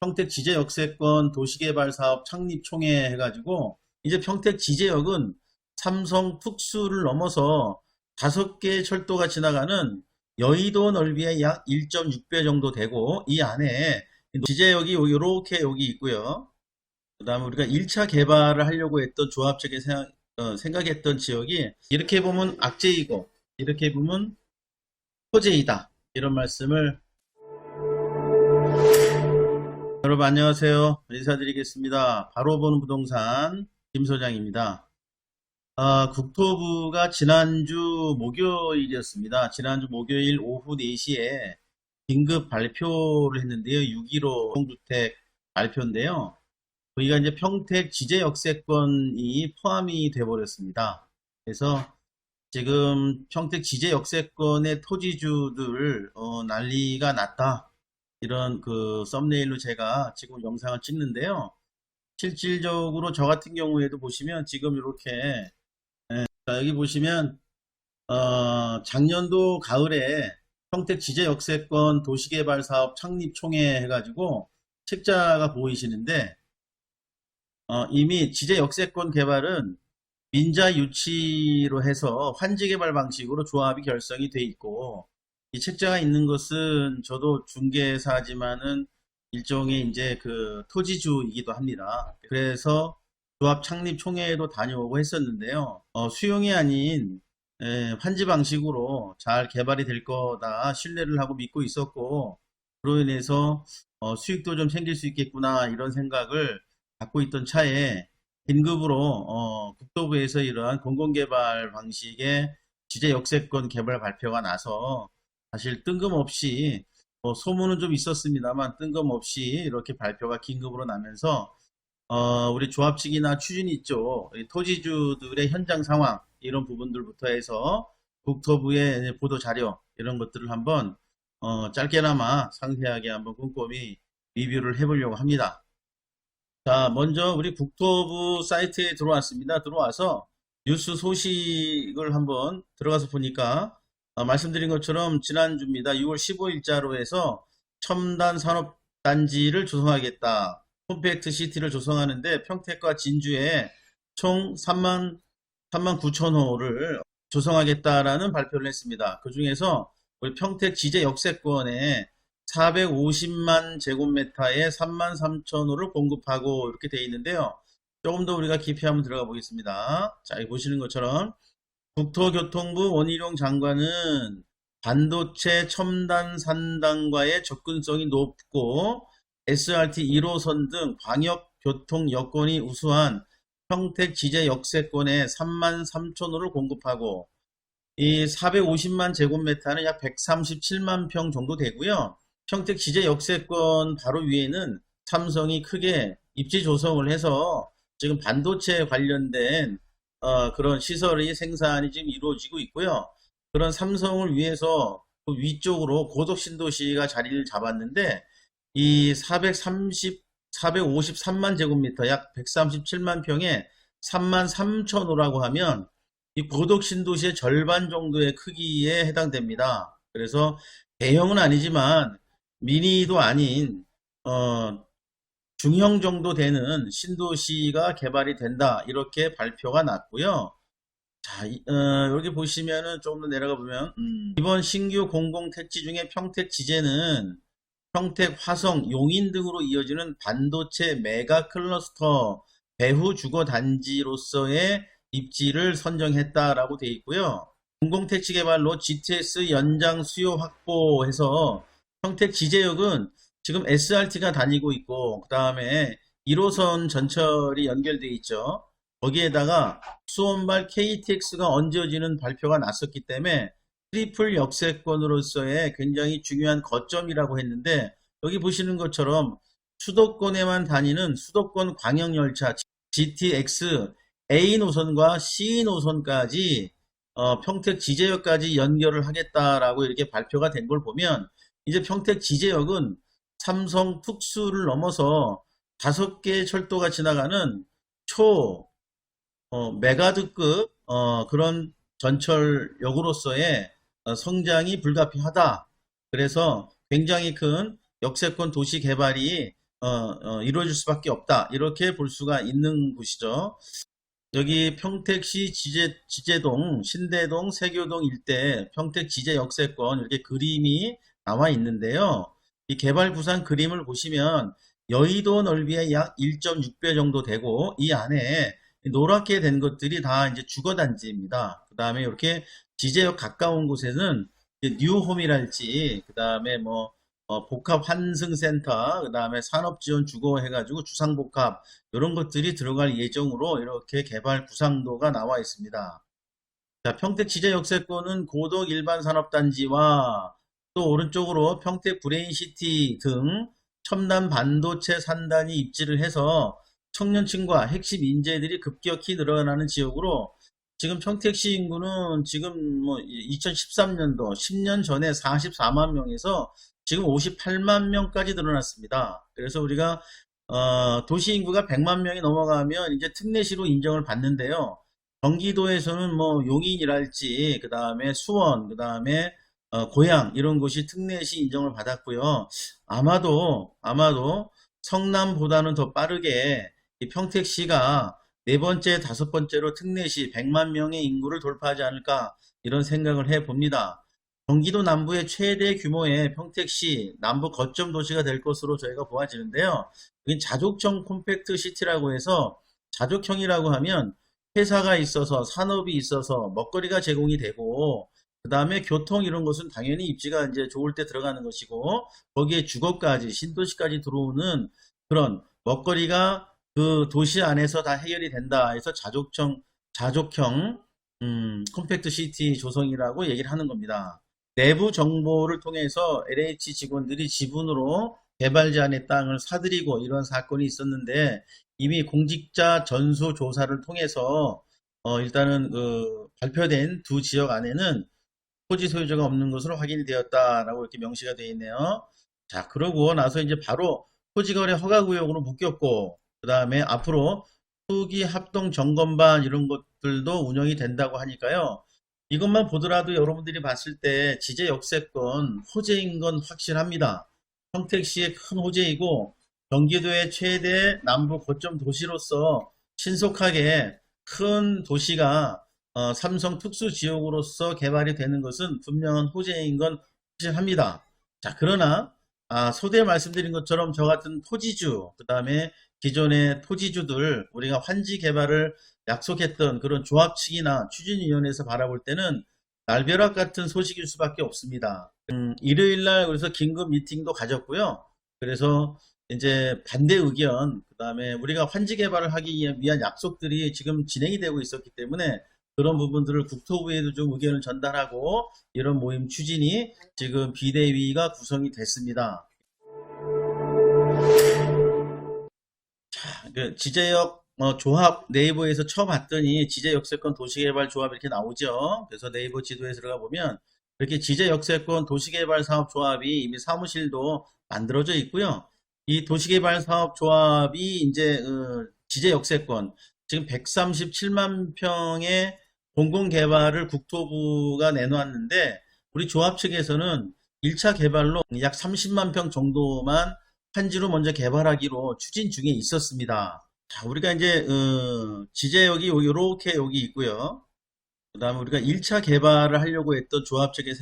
평택 지제역세권 도시개발사업 창립총회 해가지고 이제 평택 지제역은 삼성 특수를 넘어서 5개의 철도가 지나가는 여의도 넓이의 약 1.6배 정도 되고, 이 안에 지제역이 이렇게 여기 있고요. 그 다음에 우리가 1차 개발을 하려고 했던 조합적인 생각했던 지역이 이렇게 보면 악재이고 이렇게 보면 호재이다, 이런 말씀을. 여러분 안녕하세요. 인사드리겠습니다. 바로 보는 부동산 김 소장입니다. 국토부가 지난주 목요일이었습니다. 지난주 목요일 오후 4시에 긴급 발표를 했는데요. 6.15 공주택 발표인데요. 여기가 이제 평택 지제역세권이 포함이 돼 버렸습니다. 그래서 지금 평택 지제역세권의 토지주들 난리가 났다, 이런 그 썸네일로 제가 지금 영상을 찍는데요. 실질적으로 저 같은 경우에도 보시면 지금 이렇게, 자, 여기 보시면 작년도 가을에 평택 지제역세권 도시개발사업 창립총회 해가지고 책자가 보이시는데, 이미 지제역세권 개발은 민자 유치로 해서 환지개발 방식으로 조합이 결성이 돼 있고, 이 책자가 있는 것은 저도 중개사지만은 일종의 이제 그 토지주이기도 합니다. 그래서 조합 창립 총회에도 다녀오고 했었는데요. 수용이 아닌 환지 방식으로 잘 개발이 될 거다 신뢰를 하고 믿고 있었고, 그로 인해서 수익도 좀 생길 수 있겠구나, 이런 생각을 갖고 있던 차에 긴급으로 국토부에서 이러한 공공개발 방식의 지제역세권 개발 발표가 나서, 사실 뜬금없이 소문은 좀 있었습니다만 뜬금없이 이렇게 발표가 긴급으로 나면서 우리 조합 측이나 추진이 쪽 토지주들의 현장 상황, 이런 부분들부터 해서 국토부의 보도 자료, 이런 것들을 한번 짧게나마 상세하게 한번 꼼꼼히 리뷰를 해보려고 합니다. 자, 먼저 우리 국토부 사이트에 들어왔습니다. 들어와서 뉴스 소식을 한번 들어가서 보니까 말씀드린 것처럼 지난주입니다. 6월 15일자로 해서 첨단 산업단지를 조성하겠다, 컴팩트 시티를 조성하는데 평택과 진주에 총 3만 9천 호를 조성하겠다라는 발표를 했습니다. 그 중에서 우리 평택 지제역세권에 450만 제곱미터에 3만 3천 호를 공급하고 이렇게 되어 있는데요. 조금 더 우리가 깊이 한번 들어가 보겠습니다. 자, 여기 보시는 것처럼 국토교통부 원희룡 장관은 반도체 첨단 산단과의 접근성이 높고 SRT 1호선 등 광역교통 여건이 우수한 평택 지제역세권에 3만 3천 호를 공급하고, 이 450만 제곱미터는 약 137만 평 정도 되고요. 평택 지제역세권 바로 위에는 삼성이 크게 입지 조성을 해서 지금 반도체 관련된 그런 시설의 생산이 지금 이루어지고 있고요. 그런 삼성을 위해서 그 위쪽으로 고덕신도시가 자리를 잡았는데, 이 453만 제곱미터 약 137만 평에 3만 3천 호라고 하면 이 고덕신도시의 절반 정도의 크기에 해당됩니다. 그래서 대형은 아니지만 미니도 아닌 중형 정도 되는 신도시가 개발이 된다, 이렇게 발표가 났고요. 자, 여기 보시면은 조금 더 내려가 보면 이번 신규 공공택지 중에 평택 지제는 평택, 화성, 용인 등으로 이어지는 반도체 메가 클러스터 배후 주거 단지로서의 입지를 선정했다라고 되어 있고요. 공공택지 개발로 GTS 연장 수요 확보해서 평택 지제역은 지금 SRT가 다니고 있고, 그 다음에 1호선 전철이 연결되어 있죠. 거기에다가 수원발 KTX가 얹어지는 발표가 났었기 때문에 트리플 역세권으로서의 굉장히 중요한 거점이라고 했는데, 여기 보시는 것처럼 수도권에만 다니는 수도권 광역열차 GTX A 노선과 C 노선까지 평택 지제역까지 연결을 하겠다라고 이렇게 발표가 된 걸 보면, 이제 평택 지제역은 삼성 특수를 넘어서 5개의 철도가 지나가는 메가드급 그런 전철역으로서의 성장이 불가피하다. 그래서 굉장히 큰 역세권 도시 개발이 이루어질 수밖에 없다. 이렇게 볼 수가 있는 곳이죠. 여기 평택시 지제동, 신대동, 세교동 일대 평택 지제 역세권 이렇게 그림이 나와 있는데요. 이 개발 구상 그림을 보시면 여의도 넓이의 약 1.6배 정도 되고 이 안에 노랗게 된 것들이 다 이제 주거단지입니다. 그 다음에 이렇게 지제역 가까운 곳에는 뉴홈이랄지 그 다음에 뭐 복합 환승센터, 그 다음에 산업지원 주거 해가지고 주상복합 이런 것들이 들어갈 예정으로 이렇게 개발 구상도가 나와 있습니다. 자, 평택 지제 역세권은 고덕 일반 산업단지와 또 오른쪽으로 평택 브레인시티 등 첨단 반도체 산단이 입지를 해서 청년층과 핵심 인재들이 급격히 늘어나는 지역으로 지금 평택시 인구는 지금 뭐 2013년도 10년 전에 44만 명에서 지금 58만 명까지 늘어났습니다. 그래서 우리가 도시 인구가 100만 명이 넘어가면 이제 특례시로 인정을 받는데요. 경기도에서는 뭐 용인이랄지 그 다음에 수원 그 다음에 고양 이런 곳이 특례시 인정을 받았고요. 아마도 성남보다는 더 빠르게 이 평택시가 네 번째, 다섯 번째로 특례시 100만 명의 인구를 돌파하지 않을까 이런 생각을 해 봅니다. 경기도 남부의 최대 규모의 평택시 남부 거점 도시가 될 것으로 저희가 보아지는데요. 여기 자족형 콤팩트 시티라고 해서 자족형이라고 하면 회사가 있어서 산업이 있어서 먹거리가 제공이 되고 그 다음에 교통 이런 것은 당연히 입지가 이제 좋을 때 들어가는 것이고 거기에 주거까지 신도시까지 들어오는 그런 먹거리가 그 도시 안에서 다 해결이 된다 해서 자족형 컴팩트 시티 조성이라고 얘기를 하는 겁니다. 내부 정보를 통해서 LH 직원들이 지분으로 개발자 안의 땅을 사들이고 이런 사건이 있었는데 이미 공직자 전수 조사를 통해서 일단은 그 발표된 두 지역 안에는 토지 소유자가 없는 것으로 확인이 되었다라고 이렇게 명시가 되어 있네요. 자, 그러고 나서 이제 바로 토지거래 허가구역으로 묶였고 그 다음에 앞으로 투기 합동 점검반 이런 것들도 운영이 된다고 하니까요. 이것만 보더라도 여러분들이 봤을 때 지제 역세권 호재인 건 확실합니다. 평택시의 큰 호재이고 경기도의 최대 남부 거점 도시로서 신속하게 큰 도시가 삼성 특수 지역으로서 개발이 되는 것은 분명한 호재인 건 확실합니다. 자, 그러나 소대 말씀드린 것처럼 저 같은 토지주, 그 다음에 기존의 토지주들 우리가 환지 개발을 약속했던 그런 조합 측이나 추진위원회에서 바라볼 때는 날벼락 같은 소식일 수밖에 없습니다. 일요일날 그래서 긴급 미팅도 가졌고요. 그래서 이제 반대 의견, 그 다음에 우리가 환지 개발을 하기 위한 약속들이 지금 진행이 되고 있었기 때문에 그런 부분들을 국토부에도 좀 의견을 전달하고 이런 모임 추진이 지금 비대위가 구성이 됐습니다. 자, 그 지제역 조합 네이버에서 쳐봤더니 지제역세권 도시개발조합 이렇게 나오죠. 그래서 네이버 지도에 들어가 보면 이렇게 지제역세권 도시개발사업조합이 이미 사무실도 만들어져 있고요. 이 도시개발사업조합이 이제 지제역세권 지금 137만 평의 공공개발을 국토부가 내놓았는데 우리 조합 측에서는 1차 개발로 약 30만 평 정도만 한지로 먼저 개발하기로 추진 중에 있었습니다. 자, 우리가 이제 지제역이 이렇게 여기 있고요. 그 다음에 우리가 1차 개발을 하려고 했던 조합 측에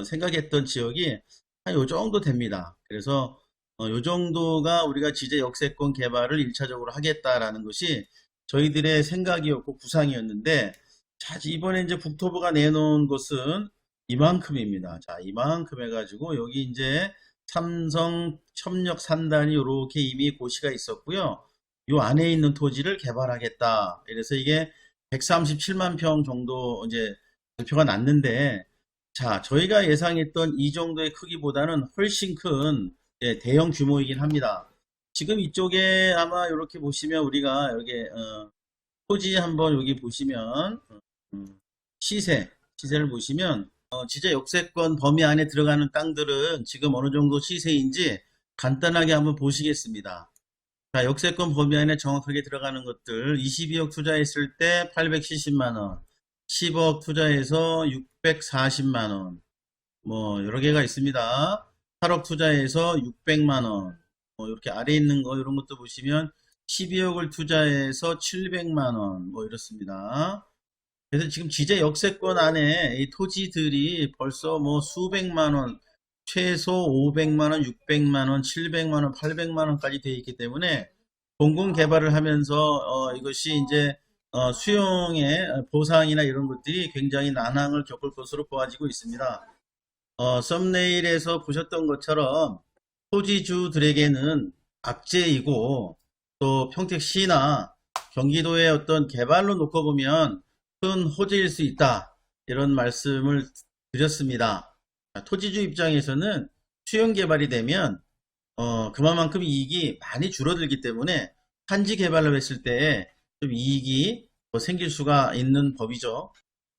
생각했던 지역이 한 요 정도 됩니다. 그래서 요 정도가 우리가 지제 역세권 개발을 1차적으로 하겠다라는 것이 저희들의 생각이었고 구상이었는데 자, 이번에 이제 국토부가 내놓은 것은 이만큼입니다. 자, 이만큼 해가지고 여기 이제 삼성 협력 산단이 이렇게 이미 고시가 있었고요. 요 안에 있는 토지를 개발하겠다. 그래서 이게 137만 평 정도 이제 발표가 났는데, 자, 저희가 예상했던 이 정도의 크기보다는 훨씬 큰 대형 규모이긴 합니다. 지금 이쪽에 아마 이렇게 보시면 우리가 여기 토지 한번 여기 보시면 시세를 보시면 지제 역세권 범위 안에 들어가는 땅들은 지금 어느 정도 시세인지 간단하게 한번 보시겠습니다. 자, 역세권 범위 안에 정확하게 들어가는 것들 22억 투자했을 때 870만원 10억 투자해서 640만원 뭐 여러 개가 있습니다. 8억 투자해서 600만원 이렇게 아래 있는 거 이런 것도 보시면 12억을 투자해서 700만 원 뭐 이렇습니다. 그래서 지금 지제 역세권 안에 이 토지들이 벌써 뭐 수백만 원, 최소 500만 원, 600만 원, 700만 원, 800만 원까지 되어 있기 때문에 공공 개발을 하면서 이것이 이제 수용의 보상이나 이런 것들이 굉장히 난항을 겪을 것으로 보아지고 있습니다. 썸네일에서 보셨던 것처럼 토지주들에게는 악재이고 또 평택시나 경기도의 어떤 개발로 놓고 보면 큰 호재일 수 있다. 이런 말씀을 드렸습니다. 토지주 입장에서는 수용 개발이 되면 그만큼 이익이 많이 줄어들기 때문에 한지 개발을 했을 때 좀 이익이 더 생길 수가 있는 법이죠.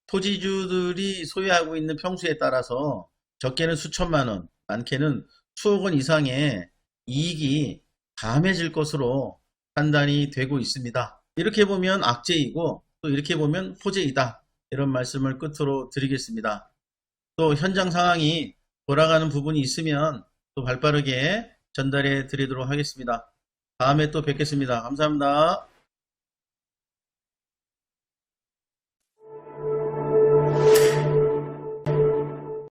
토지주들이 소유하고 있는 평수에 따라서 적게는 수천만 원, 많게는 수억 원 이상의 이익이 감해질 것으로 판단이 되고 있습니다. 이렇게 보면 악재이고 또 이렇게 보면 호재이다. 이런 말씀을 끝으로 드리겠습니다. 또 현장 상황이 돌아가는 부분이 있으면 또 발빠르게 전달해 드리도록 하겠습니다. 다음에 또 뵙겠습니다. 감사합니다.